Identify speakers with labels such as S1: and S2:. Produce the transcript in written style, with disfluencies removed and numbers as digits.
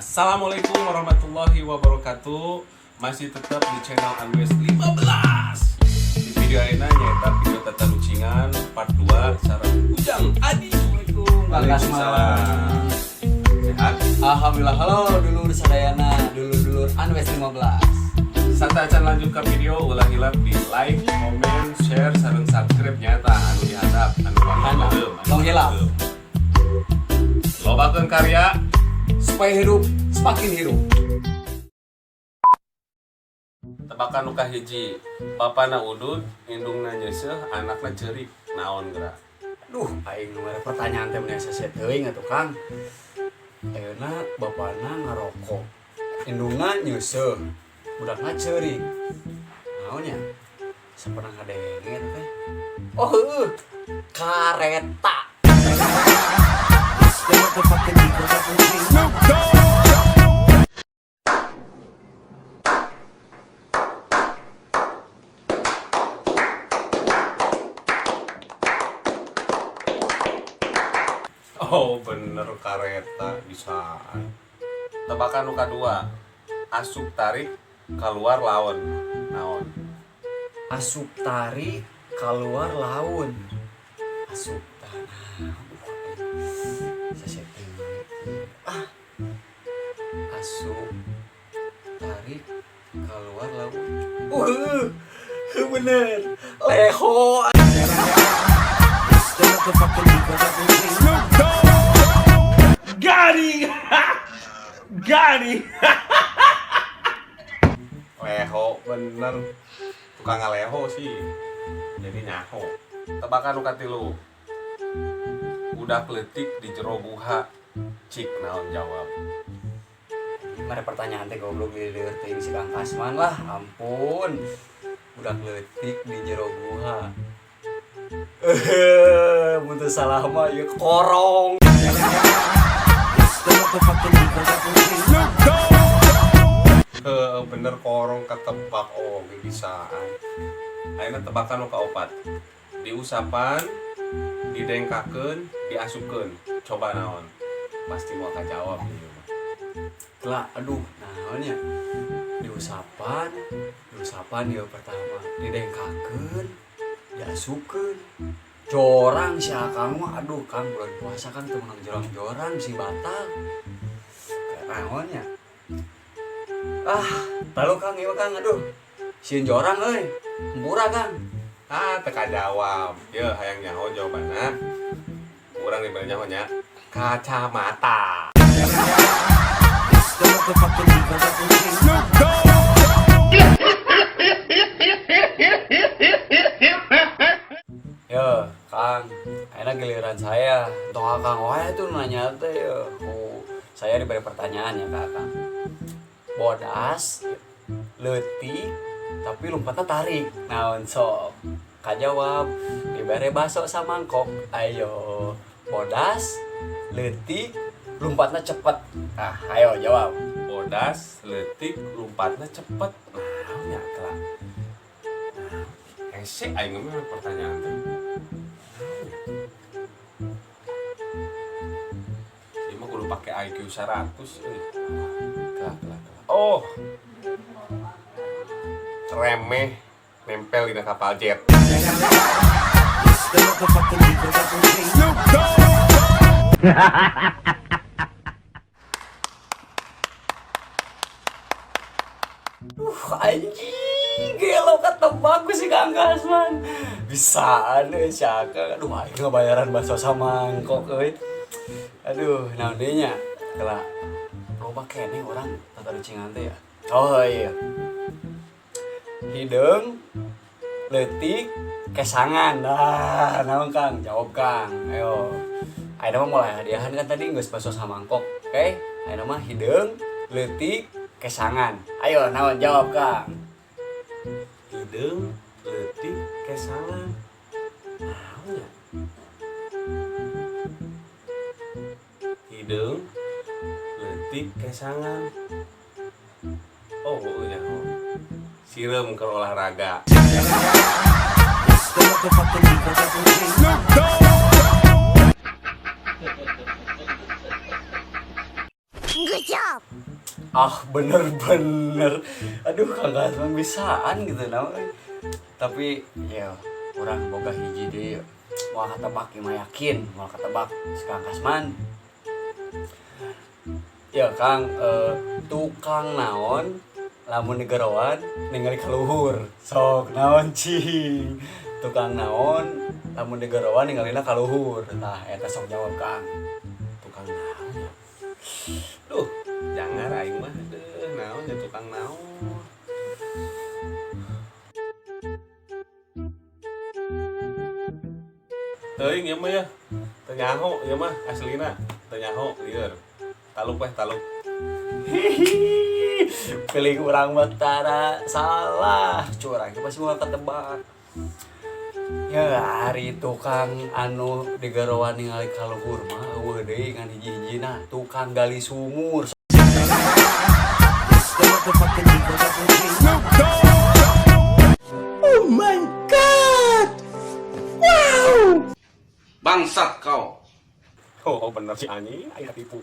S1: Assalamualaikum warahmatullahi wabarakatuh. Masih tetap di channel Unwes 15. Di video ini nyata video tata lucingan part 2 sareng Ujang Adi. Waalaikumsalam. Sehat?
S2: Alhamdulillah. Halo dulur sadayana, dulur Unwes 15.
S1: Santa acan lanjut ke video ulah hilap di like, komen, share sareng subscribe nyata anu diharap anu
S2: Tong hilap.
S1: Lobakeun karya
S2: Supaya hidup semakin hidup.
S1: tebakan nuka hiji papana udud indungna nyeuseuh anakna ceurik naon geura.
S2: Duh, aing nu mere pertanyaan teh mun sese teuing atuh Kang. Ayeuna bapana ngarokok, indungna nyeuseuh, budakna ceurik. Naon nya? Sapenang kadenge teh. Oh heueuh, kareta.
S1: Oh bener kareta bisaan. Tebakan nu kadua asup tarik keluar lawan naon.
S2: Asup tarik keluar laun. Asup tanah. Sese teuing. Asup tarik keluar laun. Bener. Leho.
S1: Gani. Gani. Leho bener. Tukang ngaleho sih. Jadi nyaho. Tebakan nu katilu. Budak leutik di jero buha. Cik naon jawab.
S2: Mare pertanyaan teh goblok lieur teh si Kang Kasman lah, ampun. Budak leutik di jero guha. Mun teu salah mah ieu korong.
S1: Bener korong ketebak bisaan. Ayeuna tebakan nu kaopat. Diusapan, didengkakeun, diasupkeun. Coba naon? Pasti mau kajawab ieu mah.
S2: Lah, aduh, naonnya? Diusapan ieu pertama, didengkakeun, diasupkeun. Jorang si Akang mah, aduh Kang bulan puasa kan teu meunang jorang-jorang si batal. Naonnya? Lalu Kang ieu Kang, aduh. Sieun jorang euy. Hempura Kang.
S1: Teu kajawab. Yeuh hayang nyaho jawabanna. Urang dibere nyaho nya. Kacamata.
S2: Yo, Kang, ayeuna giliran saya. Tong Akang wae tuh nanya teh. Saya diberi pertanyaan ya Kang. Bodas, leutik, tapi lompatnya tarik. Naon sok? Kajawab, dibere baso sama mangkok. Ayo, bodas, leutik, lompatnya cepet. Ayo jawab.
S1: Bodas, leutik, lompatna cepet. Naon nya kelak. Hese aing mah pertanyaan teh. Ieu mah kudu pake IQ 100 euy. Kelak. Oh. Remeh nempel di kapal jet.
S2: Anjing, gelo ketebak ku si Kang Kasman. Bisaan euy si Akang. Aduh, aing ngabayaran baso sama mangkok euy. Aduh, naon deui nya? Kelak. Loba keneh urang tata lucingan teh ya. Oh iya. Hideung, leutik, kesangan. Naon Kang? Jawab Kang. Ayo. Ayeuna mah mulai hadiahan kan tadi geus baso sama mangkok. Oke? Ayeuna mah hideung, leutik, kesangan. Ayo naon jawab Kang.
S1: Hideung, leutik, kesangan. Naon nya? Hideung, leutik, kesangan. Oh, nyaho. Sireum ke olahraga.
S3: Gue
S2: Ah bener-bener, aduh kagak bisaan gitu namanya. Tapi ya orang boga hiji deh, mau ketebak mah yakin, mau ketebak Kang Kasman. Ya Kang, tukang naon lamun negarawan ningali kaluhur sok naon cing, tukang naon lamun negarawan ningalina kaluhur. Nah eta sok jawab Kang.
S1: Tukang naon ya? Duh, jangan aing mah deh, naon ya tukang naon. Teuing ya mah ya. Teu nyaho ya mah aslina. Teu nyaho lieur. Taluk taluk.
S2: Hihi, pilih orang Batara salah, curang pasti mau ketebak. Ya hari tukang anu digarawan ningali kaluhur mah eueuh deui ngan hiji-hijina tukang gali sumur.
S3: Oh my god! Wow!
S1: Bangsat kau. Oh, bener si Ani, aing tipu.